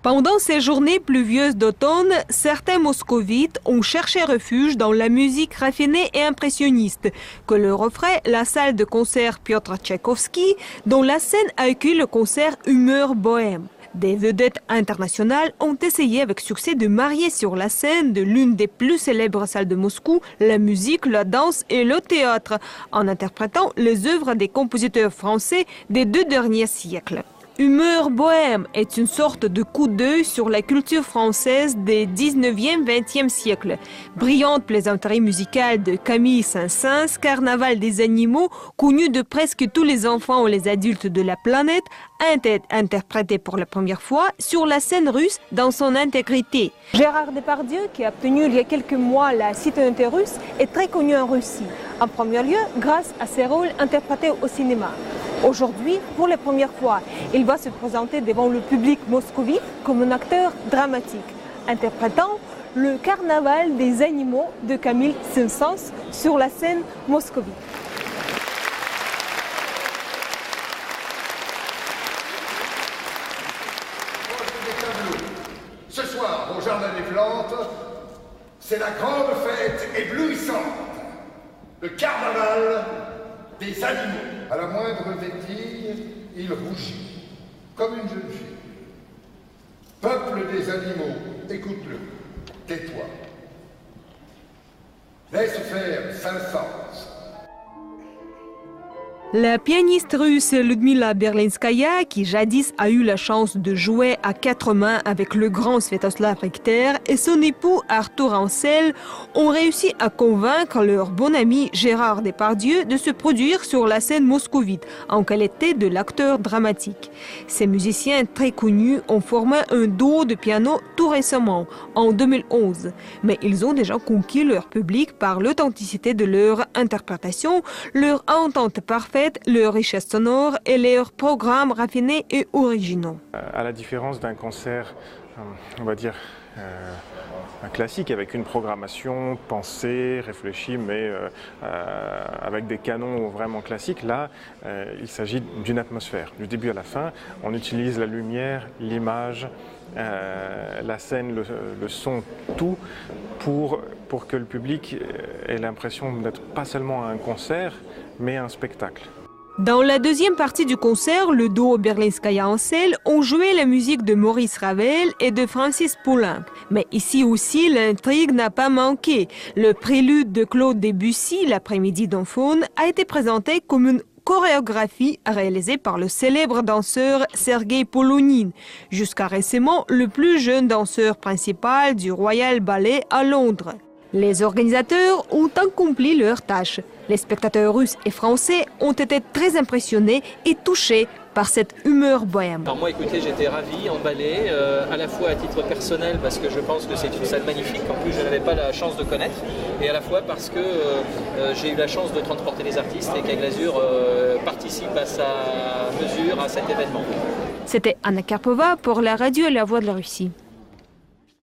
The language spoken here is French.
Pendant ces journées pluvieuses d'automne, certains moscovites ont cherché refuge dans la musique raffinée et impressionniste, que leur offrait la salle de concert Piotr Tchaïkovski, dont la scène a accueilli le concert Humeur bohème. Des vedettes internationales ont essayé avec succès de marier sur la scène de l'une des plus célèbres salles de Moscou la musique, la danse et le théâtre, en interprétant les œuvres des compositeurs français des 2 derniers siècles. Humeur bohème est une sorte de coup d'œil sur la culture française des 19e, 20e siècles. Brillante plaisanterie musicale de Camille Saint-Saëns, Carnaval des animaux, connu de presque tous les enfants ou les adultes de la planète, a été interprété pour la première fois sur la scène russe dans son intégrité. Gérard Depardieu, qui a obtenu il y a quelques mois la citoyenneté russe, est très connu en Russie. En premier lieu, grâce à ses rôles interprétés au cinéma. Aujourd'hui, pour la première fois, il va se présenter devant le public moscovite comme un acteur dramatique, interprétant le Carnaval des animaux de Camille Saint-Saëns sur la scène moscovite. Ce soir, au Jardin des Plantes, c'est la grande fête éblouissante, le Carnaval des animaux. À la moindre vétille, il rougit, comme une jeune fille. Peuple des animaux, écoute-le, tais-toi. Laisse faire Saint-Saëns. La pianiste russe Ludmila Berlinskaya, qui jadis a eu la chance de jouer à 4 mains avec le grand Sviatoslav Richter, et son époux Arthur Ancel ont réussi à convaincre leur bon ami Gérard Depardieu de se produire sur la scène moscovite en qualité de l'acteur dramatique. Ces musiciens très connus ont formé un duo de piano tout récemment, en 2011. Mais ils ont déjà conquis leur public par l'authenticité de leur interprétation, leur entente parfaite, leur richesse sonore et leurs programmes raffinés et originaux. À la différence d'un concert, on va dire, un classique avec une programmation pensée, réfléchie, mais avec des canons vraiment classiques, là, il s'agit d'une atmosphère. Du début à la fin, on utilise la lumière, l'image, la scène, le son, tout pour que le public ait l'impression d'être pas seulement à un concert, mais un spectacle. Dans la deuxième partie du concert, le duo Berlinskaya-Ancel ont joué la musique de Maurice Ravel et de Francis Poulenc. Mais ici aussi, l'intrigue n'a pas manqué. Le prélude de Claude Debussy, l'après-midi d'un faune, a été présenté comme une chorégraphie réalisée par le célèbre danseur Sergei Polounine, jusqu'à récemment le plus jeune danseur principal du Royal Ballet à Londres. Les organisateurs ont accompli leur tâche. Les spectateurs russes et français ont été très impressionnés et touchés par cette humeur bohème. Alors moi, écoutez, j'étais ravi, emballé, à la fois à titre personnel parce que je pense que c'est une salle magnifique, en plus je n'avais pas la chance de connaître, et à la fois parce que j'ai eu la chance de transporter les artistes et qu'Aigle Azur participe à sa mesure à cet événement. C'était Anna Karpova pour la radio La Voix de la Russie.